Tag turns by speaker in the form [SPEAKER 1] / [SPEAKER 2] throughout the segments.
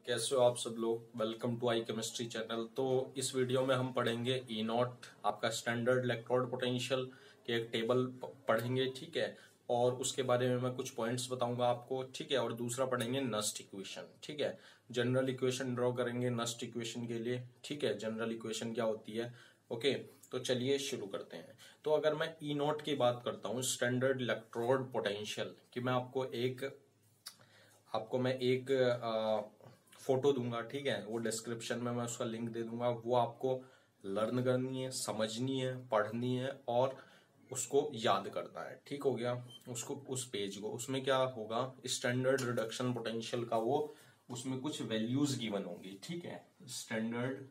[SPEAKER 1] कैसे हो आप सब लोग। Welcome to I chemistry channel. तो इस वीडियो में हम पढ़ेंगे ई नॉट, आपका स्टैंडर्ड इलेक्ट्रोड पोटेंशियल के एक टेबल पढ़ेंगे, ठीक है। और उसके बारे में मैं कुछ पॉइंट्स बताऊंगा आपको, ठीक है। और दूसरा पढ़ेंगे नस्ट इक्वेशन, ठीक है। जनरल इक्वेशन ड्रॉ करेंगे नस्ट इक्वेशन के लिए, ठीक है। जनरल इक्वेशन क्या होती है, ओके। तो चलिए शुरू करते हैं। तो अगर मैं ई नॉट की बात करता हूँ, स्टैंडर्ड इलेक्ट्रोड पोटेंशियल की, मैं आपको मैं एक फोटो दूंगा, ठीक है। वो डिस्क्रिप्शन में मैं उसका लिंक दे दूंगा। वो आपको लर्न करनी है, समझनी है, पढ़नी है और उसको याद करना है, ठीक हो गया। उसको उस पेज को, उसमें क्या होगा, स्टैंडर्ड रिडक्शन पोटेंशियल का वो उसमें कुछ वैल्यूज गिवन होंगी, ठीक है। स्टैंडर्ड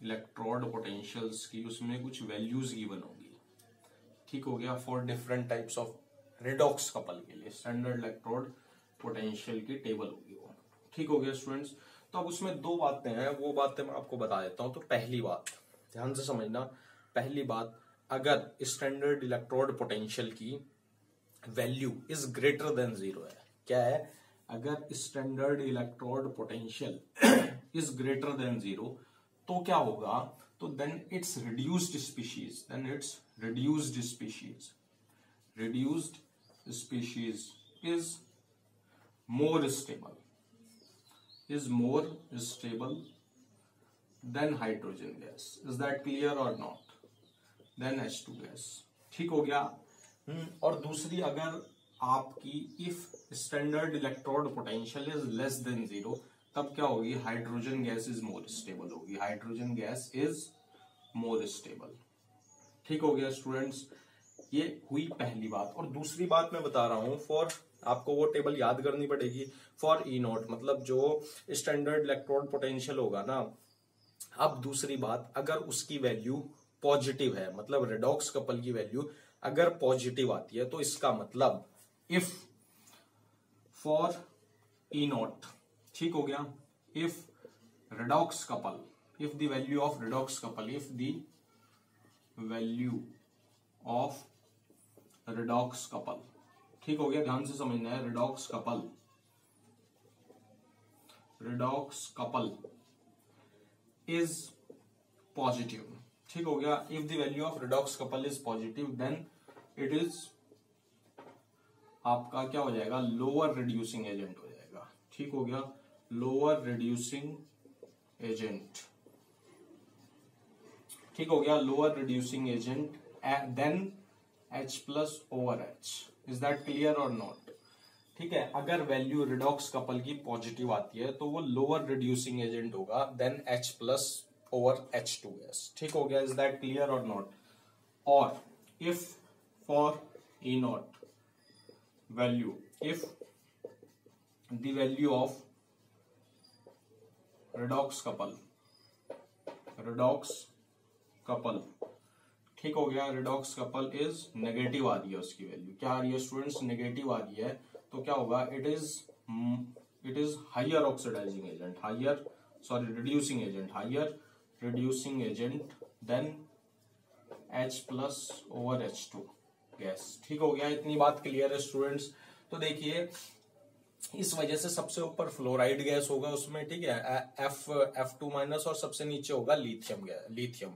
[SPEAKER 1] इलेक्ट्रोड पोटेंशियल्स की उसमें कुछ वैल्यूज गिवन होंगी, ठीक हो गया। For different types of redox couple के लिए स्टैंडर्ड इलेक्ट्रोड पोटेंशियल की टेबल होगी वो, ठीक हो गया स्टूडेंट्स। तो अब उसमें दो बातें हैं, वो बातें मैं आपको बता देता हूं। तो पहली बात ध्यान से समझना। पहली बात, अगर स्टैंडर्ड इलेक्ट्रोड पोटेंशियल की value is greater than zero है, क्या है, अगर standard electrode potential is greater than zero तो क्या होगा, तो then it's reduced species, reduced species is more stable than hydrogen gas. Is that clear or not? Then H2 gas, ठीक हो गया। और दूसरी, अगर आपकी if standard electrode potential is less than zero, तब क्या होगी, hydrogen gas is more stable होगी, hydrogen gas is more stable, ठीक हो गया स्टूडेंट्स। ये हुई पहली बात। और दूसरी बात मैं बता रहा हूं, फॉर आपको वो टेबल याद करनी पड़ेगी फॉर ई नॉट, मतलब जो स्टैंडर्ड इलेक्ट्रोड पोटेंशियल होगा ना। अब दूसरी बात, अगर उसकी वैल्यू पॉजिटिव है, मतलब रेडॉक्स कपल की वैल्यू अगर पॉजिटिव आती है, तो इसका मतलब इफ फॉर ई नॉट, ठीक हो गया, if redox couple, if the value of redox couple, if the value of redox couple, ठीक हो गया, ध्यान से समझना है। रिडॉक्स कपल इज पॉजिटिव, ठीक हो गया। If the value of redox couple is positive, then it is आपका क्या हो जाएगा, लोअर रिड्यूसिंग एजेंट हो जाएगा, ठीक हो गया, लोअर रिड्यूसिंग एजेंट, ठीक हो गया, lower reducing agent then H plus over H। Is that clear और नॉट, ठीक है। अगर वैल्यू रिडॉक्स कपल की पॉजिटिव आती है तो वो लोअर रिड्यूसिंग एजेंट होगा then H plus over H2S, ठीक हो गया। इज दैट क्लियर और नॉट। और if for E naught value, if the value of redox couple, ठीक हो गया, रिडॉक्स कपल इज नेगेटिव आ रही है, उसकी वैल्यू क्या आ रही है स्टूडेंट्स, नेगेटिव आ रही है, तो क्या होगा, it is higher oxidizing agent, reducing agent then H plus over H2 gas, ठीक हो गया। इतनी बात क्लियर है स्टूडेंट्स। तो देखिए, इस वजह से सबसे ऊपर फ्लोराइड गैस होगा उसमें, ठीक है, F2 माइनस, और सबसे नीचे होगा लिथियम,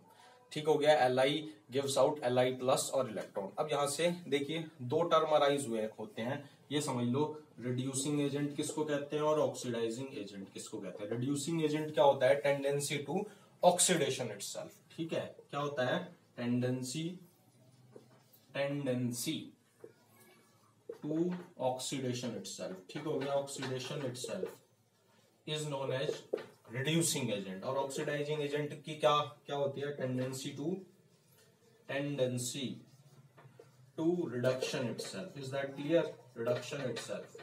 [SPEAKER 1] ठीक हो गया। Li gives out Li plus और इलेक्ट्रॉन। अब यहां से देखिए, दो टर्म अराइज हुए होते हैं, ये समझ लो। रिड्यूसिंग एजेंट किसको कहते हैं और ऑक्सीडाइजिंग एजेंट किसको कहते हैं। रिड्यूसिंग एजेंट क्या होता है, टेंडेंसी टू ऑक्सीडेशन इटसेल्फ, ठीक है। क्या होता है, टेंडेंसी टू ऑक्सीडेशन इटसेल्फ, ठीक हो गया। Oxidation itself is known as reducing agent. और ऑक्सीडाइजिंग एजेंट की क्या होती है, tendency to reduction itself. Is that clear, reduction itself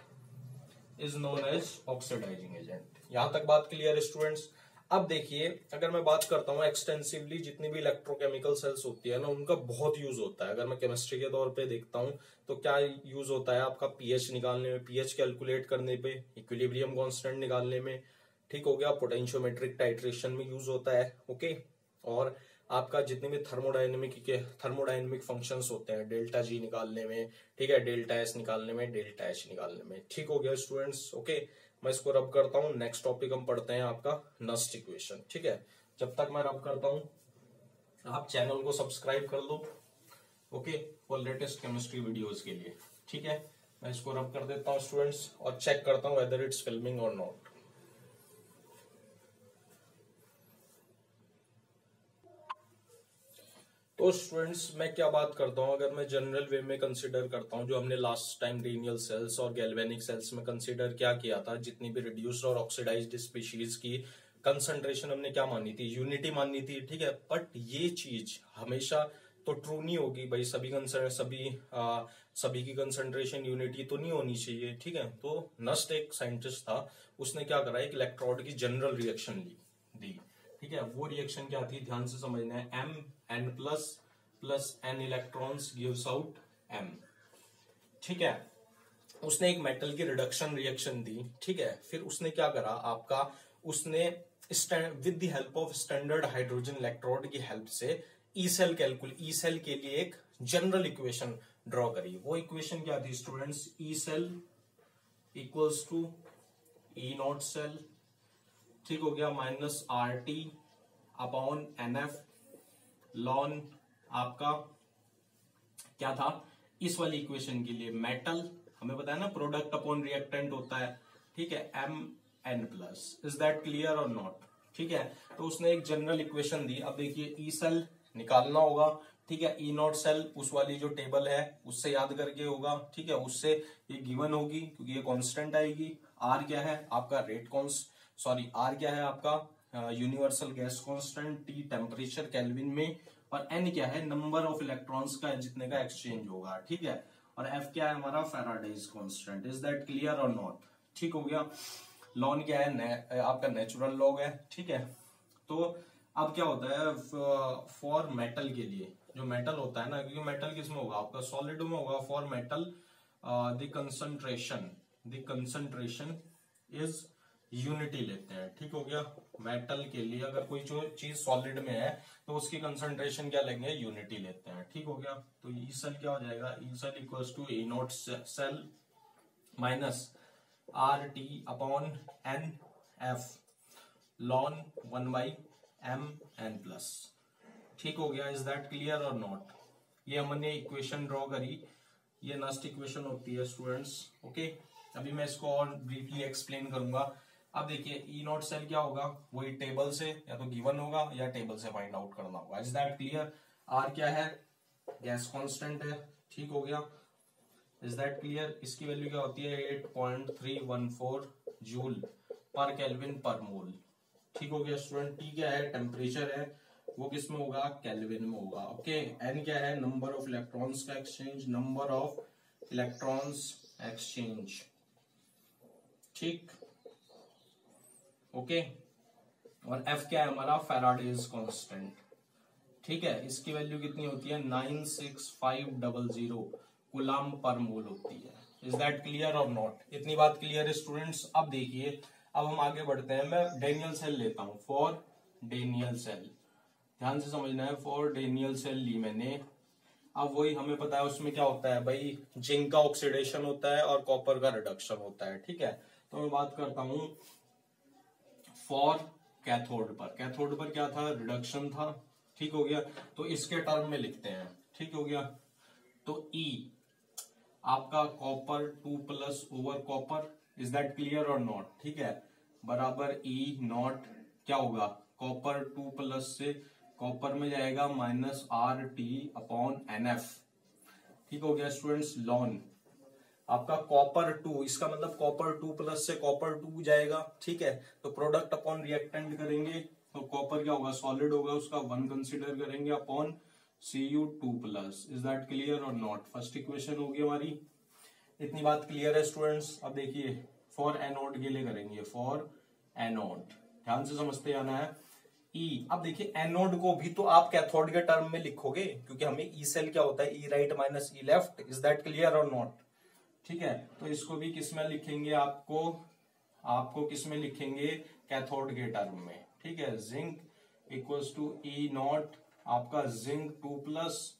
[SPEAKER 1] is known as oxidizing agent. यहां तक बात क्लियर है स्टूडेंट्स। अब देखिए, अगर मैं बात करता हूं एक्सटेंसिवली, जितनी भी इलेक्ट्रोकेमिकल सेल्स होती है ना, उनका बहुत यूज होता है। अगर मैं केमिस्ट्री के तौर पे देखता हूं तो क्या यूज होता है आपका, पीएच निकालने में, पीएच कैलकुलेट करने पे, इक्विलिब्रियम कांस्टेंट निकालने में, ठीक हो गया, पोटेंशियोमेट्रिक टाइट्रेशन में यूज होता है, ओके। और आपका जितने भी थर्मोडायनेमिक फंक्शंस होते हैं, डेल्टा जी निकालने में, ठीक है, डेल्टा एस निकालने में, डेल्टा एच निकालने में, ठीक हो गया स्टूडेंट्स, ओके। मैं इसको रब करता हूँ। नेक्स्ट टॉपिक हम पढ़ते हैं आपका नस्ट इक्वेशन, ठीक है। जब तक मैं रब करता हूँ आप चैनल को सब्सक्राइब कर लो, okay, for latest chemistry videos के लिए, ठीक है। मैं इसको रब कर देता हूँ स्टूडेंट्स और चेक करता हूँ वेदर इट्स फिल्मिंग और नॉट। तो स्टूडेंट्स मैं क्या बात करता हूँ, अगर मैं जनरल वे में कंसीडर करता हूँ, जो हमने लास्ट टाइम रेनियल सेल्स और गैल्वेनिक सेल्स में कंसीडर क्या किया था, जितनी भी रिड्यूस्ड और ऑक्सीडाइज्ड स्पीशीज की कंसंट्रेशन हमने क्या मानी थी, यूनिटी मानी थी, ठीक है। बट ये चीज हमेशा तो ट्रू नहीं होगी भाई, सभी की कंसंट्रेशन यूनिटी तो नहीं होनी चाहिए, ठीक है। तो नस्ट एक साइंटिस्ट था, उसने क्या करा, एक इलेक्ट्रोड की जनरल रिएक्शन दी, ठीक है। वो रिएक्शन क्या थी, ध्यान से समझना है, M N plus N electrons gives out M, ठीक है। उसने एक मेटल की रिडक्शन रिएक्शन दी, ठीक है। फिर उसने क्या करा आपका, उसने with the help of standard hydrogen electrode की हेल्प से ई सेल के लिए एक जनरल इक्वेशन ड्रॉ करी। वो इक्वेशन क्या थी students, E cell equals to E not cell, ठीक हो गया, minus R T upon N F ln आपका क्या था, इस वाली इक्वेशन के लिए मेटल हमें पता है ना, प्रोडक्ट अपॉन रिएक्टेंट होता है, ठीक है, M N plus. Is that clear और नॉट, ठीक है। तो उसने एक जनरल इक्वेशन दी। अब देखिए ई सेल निकालना होगा, ठीक है, ई नॉट सेल उस वाली जो टेबल है उससे याद करके होगा, ठीक है, उससे ये गिवन होगी क्योंकि ये कांस्टेंट आएगी। आर क्या है आपका आर क्या है आपका universal gas constant, T temperature kelvin में, और एन क्या है नंबर ऑफ इलेक्ट्रॉन्स का जितने का एक्सचेंज होगा, ठीक है। और एफ क्या है हमारा Faraday's constant. Is that clear और नॉट, ठीक हो गया। लॉन क्या है आपका नेचुरल लॉग है, ठीक है। तो अब क्या होता है फॉर मेटल के लिए, जो मेटल होता है ना, क्योंकि मेटल किस में होगा आपका सॉलिड में होगा, for metal the concentration is unity लेते हैं, ठीक हो गया। मेटल के लिए अगर कोई जो चीज सॉलिड में है तो उसकी कंसंट्रेशन क्या लेंगे, यूनिटी लेते हैं, ठीक हो गया। तो ई सेल क्या हो जाएगा, E cell equals to E naught cell minus R T upon N F ln 1/m n plus, ठीक हो गया। इज दैट क्लियर और नॉट। ये हमने इक्वेशन ड्रॉ करी, ये नस्ट इक्वेशन होती है स्टूडेंट्स, ओके। अभी मैं इसको और ब्रीफली एक्सप्लेन करूंगा। अब देखिए ई नॉट सेल क्या होगा, वही टेबल से या तो गिवन होगा या टेबल से फाइंड आउट करना होगा। Is that clear. आर क्या है, गैस कांस्टेंट है, ठीक हो गया। Is that clear. इसकी वैल्यू क्या होती है 8.314 जूल पर केल्विन पर मोल, ठीक हो गया स्टूडेंट। टी क्या है, टेम्परेचर है, वो किस में होगा, केल्विन में होगा, ओके। एन क्या है, नंबर ऑफ इलेक्ट्रॉन्स का exchange, number of electrons exchange, ठीक, ओके। और एफ क्या है हमारा, फैराडेज कांस्टेंट, ठीक है। इसकी वैल्यू कितनी होती है 96500 कूलम पर मोल होती है। इज दैट क्लियर और नॉट। इतनी बात क्लियर है स्टूडेंट्स। अब देखिए, अब हम आगे बढ़ते हैं। मैं डेनियल सेल लेता हूं, फॉर डेनियल सेल, ध्यान से समझना है, फॉर डेनियल सेल ली मैंने। अब वही हमें पता है उसमें क्या होता है भाई, जिंक का ऑक्सीडेशन होता है और कॉपर का रिडक्शन होता है, ठीक है। तो मैं बात करता हूं फॉर कैथोड पर क्या था, रिडक्शन था, ठीक हो गया। तो इसके टर्म में लिखते हैं, ठीक हो गया। तो E आपका copper 2+ over copper, is that clear और नॉट, ठीक है, बराबर E नॉट क्या होगा, कॉपर 2+ से कॉपर में जाएगा माइनस RT अपॉन NF, ठीक हो गया स्टूडेंट्स। लॉन आपका कॉपर 2, इसका मतलब कॉपर 2+ से कॉपर 2 जाएगा, ठीक है। तो प्रोडक्ट अपॉन रिएक्टेंट करेंगे तो कॉपर क्या होगा, सॉलिड होगा, उसका 1 कंसीडर करेंगे upon Cu2+। Is that clear और नॉट। फर्स्ट इक्वेशन होगी हमारी। इतनी बात क्लियर है स्टूडेंट्स। अब देखिए फॉर एनोड के लिए करेंगे, फॉर एनोड ध्यान से समझते आना है। E अब देखिए एनोड को भी तो आप कैथोड के टर्म में लिखोगे, क्योंकि हमें ई सेल क्या होता है, E right minus E left. Is that clear और नॉट, ठीक है। तो इसको भी किस में लिखेंगे, आपको किस में लिखेंगे, कैथोड के टर्म में, ठीक है। Zinc equals to E naught आपका जिंक 2+,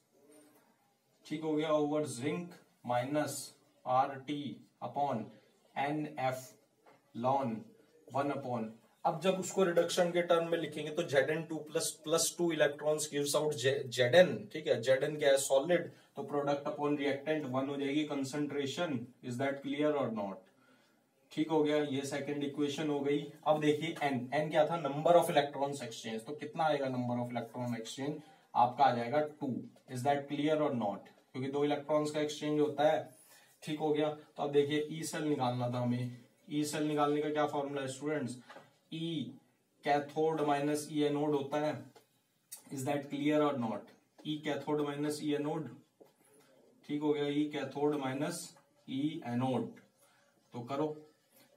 [SPEAKER 1] ठीक हो गया, over zinc minus RT upon NF ln 1 upon, अब जब उसको रिडक्शन के टर्म में लिखेंगे तो Zn2 plus 2 electrons gives out Zn, ठीक है, Zn क्या है, सॉलिड, तो प्रोडक्ट अपॉन रिएक्टेंट 1 हो जाएगी कंसंट्रेशन। इज दैट क्लियर और नॉट? ठीक हो गया, ये सेकंड इक्वेशन हो गई। अब देखिए n क्या था, नंबर ऑफ इलेक्ट्रॉन्स एक्सचेंज, तो कितना आएगा नंबर ऑफ इलेक्ट्रॉन एक्सचेंज, आपका आ जाएगा 2। इज दैट क्लियर और नॉट? क्योंकि 2 इलेक्ट्रॉन्स का एक्सचेंज होता है। ठीक हो गया। तो अब देखिए ई सेल निकालना था हमें। ई सेल निकालने का क्या फॉर्मूला है स्टूडेंट्स, ई कैथोड माइनस ई एनोड होता है। इज दैट क्लियर और not? E cathode minus E anode, ठीक हो गया, ई कैथोड माइनस ई एनोड। तो करो,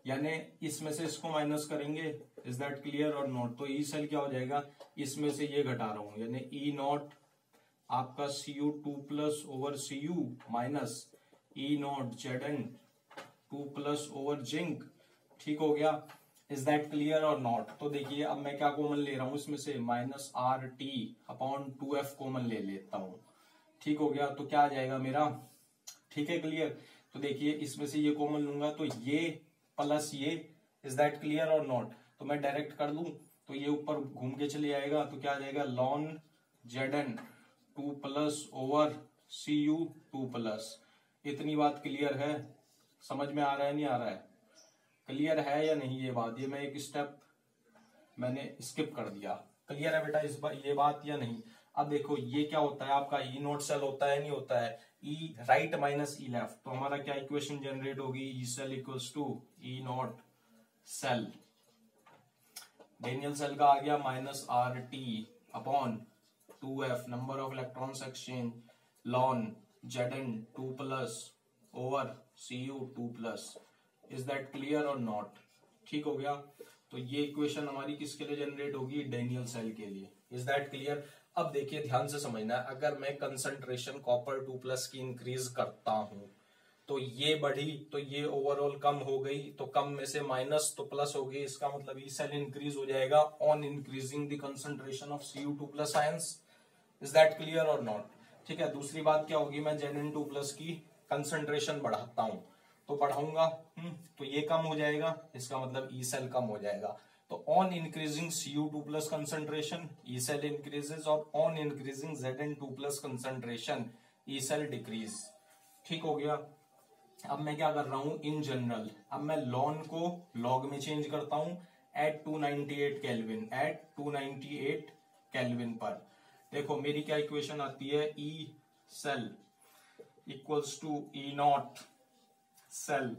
[SPEAKER 1] यानी इसमें से इसको माइनस करेंगे। इज दैट क्लियर और नॉट? तो ई सेल क्या हो जाएगा, इसमें से ये घटा रहा हूं, यानी ई नॉट आपका Cu2 plus over Cu minus E not Zn2 plus over zinc. ठीक हो गया। इज दैट क्लियर और नॉट? तो देखिए अब मैं क्या कॉमन ले रहा हूं इसमें से, minus RT upon 2F common ले लेता हूं। ठीक हो गया। तो क्या आ जाएगा मेरा, ठीक है, क्लियर। तो देखिए इसमें से ये कॉमन लूंगा तो ये प्लस ये। इज दैट क्लियर और नॉट? तो मैं डायरेक्ट कर दूं तो ये ऊपर घूम के चले आएगा, तो क्या आ जाएगा, ln Zn2 plus over Cu2 plus. इतनी बात क्लियर है? समझ में आ रहा है नहीं आ रहा है? क्लियर है या नहीं ये बात? ये मैं एक स्टेप मैंने स्किप कर दिया। क्लियर है बेटा इस बात, ये बात या नहीं? अब देखो ये क्या होता है आपका, ई नोट सेल होता है नहीं होता है, E right minus E left. तो हमारा क्या इक्वेशन जनरेट होगी, E cell equals to E not cell. Daniell cell का आ गया minus RT upon 2F number of electrons exchange ln Zn2 plus over Cu2 plus. Is that clear और not? ठीक हो गया। तो ये इक्वेशन हमारी किसके लिए जनरेट होगी, डेनियल सेल के लिए। Is that clear? अब देखिए ध्यान से समझना, अगर मैं कंसंट्रेशन कॉपर 2 प्लस की इंक्रीज करता हूं तो ये बढ़ी, तो ये ओवरऑल कम हो गई, तो कम में से माइनस तो प्लस हो गई, इसका मतलब ई सेल इंक्रीज हो जाएगा on increasing the concentration of Cu2 plus ions. Is that clear और नॉट? ठीक है। दूसरी बात क्या होगी, मैं Zn2 प्लस की कंसंट्रेशन बढ़ाता हूं, तो बढ़ाऊंगा तो ये कम हो जाएगा, इसका मतलब ई सेल कम हो जाएगा। तो on increasing Cu2 plus concentration E cell increases, और on increasing Zn2 plus concentration E cell decrease. ठीक हो गया। अब मैं क्या कर रहा हूं, इन जनरल अब मैं लॉन को लॉग में चेंज करता हूं एट 298 केल्विन, एट 298 केल्विन पर। देखो मेरी क्या इक्वेशन आती है, E cell equals to E not cell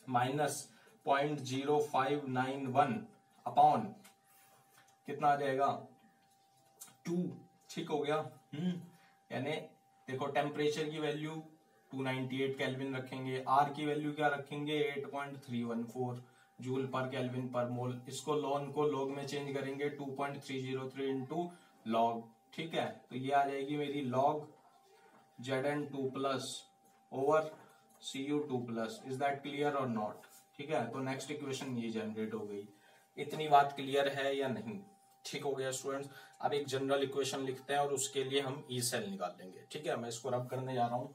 [SPEAKER 1] minus 0.0591 upon कितना आ जाएगा, 2। ठीक हो गया। यानी देखो टेम्परेचर की वैल्यू 298 केल्विन रखेंगे, आर की वैल्यू क्या रखेंगे, 8.314 जूल पर केल्विन पर मोल। इसको लॉन को लॉग में चेंज करेंगे 2.303 इंटू लॉग। ठीक है। तो ये आ जाएगी मेरी log Zn2 plus over Cu2 plus. Is that clear और नॉट? ठीक है। तो नेक्स्ट इक्वेशन ये जनरेट हो गई। इतनी बात क्लियर है या नहीं? ठीक हो गया स्टूडेंट्स। अब एक जनरल इक्वेशन लिखते हैं और उसके लिए हम ई सेल निकालेंगे। ठीक है, मैं इसको रब करने जा रहा हूं।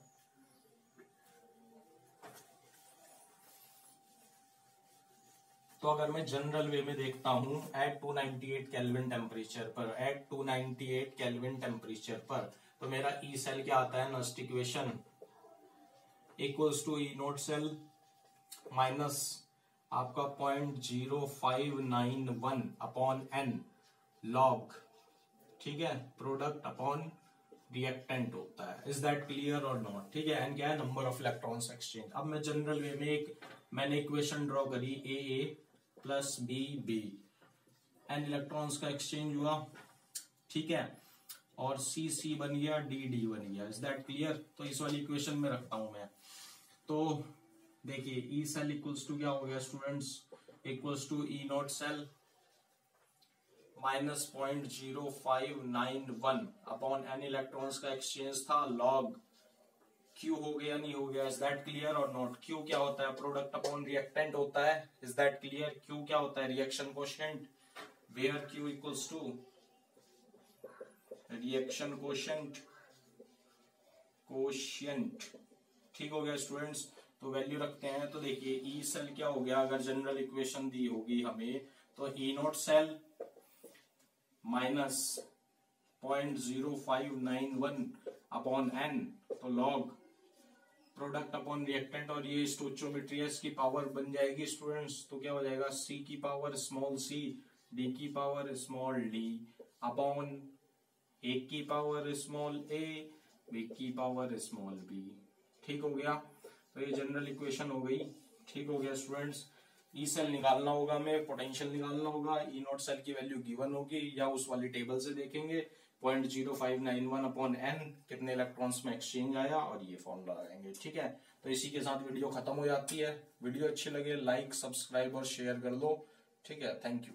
[SPEAKER 1] तो अगर मैं जनरल वे में देखता हूं, एट 298 केल्विन टेम्परेचर पर, एट 298 केल्विन टेम्परेचर पर, तो मेरा ई सेल क्या आता है, next equation equals to E naught cell minus आपका 0.0591 अपॉन एन लॉग। ठीक है, प्रोडक्ट अपॉन रिएक्टेंट होता है। इज दैट क्लियर और नॉट? ठीक है। एन क्या है, नंबर ऑफ इलेक्ट्रॉन्स एक्सचेंज। अब मैं जनरल वे में मैंने इक्वेशन ड्रॉ करी, ए प्लस बी, एन इलेक्ट्रॉन्स का एक्सचेंज हुआ। ठीक है। और सी बन गया, डी बन गया। Is that clear? तो इस वाली इक्वेशन में रखता हूं मैं। तो देखिए ई सेल इक्वल्स टू क्या हो गया students, equals to E not cell minus 0.0591 upon N electrons का एक्सचेंज था लॉग क्यू हो गया नहीं हो गया। इज दैट क्लियर और नॉट? क्यू क्या होता है, प्रोडक्ट अपॉन रिएक्टेंट होता है। Is that clear? क्यू क्या होता है, reaction quotient, where Q equals to reaction quotient. ठीक हो गया स्टूडेंट्स। तो वैल्यू रखते हैं। तो देखिए ई सेल क्या हो गया, अगर जनरल इक्वेशन दी होगी हमें तो E not cell minus 0.0591 upon n, तो लॉग प्रोडक्ट अपॉन रिएक्टेंट, और ये स्टोइचियोमेट्री है, इसकी पावर बन जाएगी स्टूडेंट्स, तो क्या हो जाएगा सी की पावर स्मॉल सी डी की पावर स्मॉल डी अपॉन ए की पावर स्मॉल ए बी की पावर स्मॉल बी। ठीक हो गया, तो ये जनरल इक्वेशन हो गई। ठीक हो गया स्टूडेंट्स, ई सेल निकालना होगा, हमें पोटेंशियल निकालना होगा, ई नॉट सेल की वैल्यू गिवन होगी या उस वाली टेबल से देखेंगे 0.0591 अपॉन एन कितने इलेक्ट्रॉन्स में एक्सचेंज आया, और ये फॉर्मूला लगाएंगे। ठीक है, तो इसी के साथ वीडियो खत्म हो जाती है। वीडियो अच्छी लगे लाइक सब्सक्राइब और शेयर कर दो। ठीक है, थैंक यू।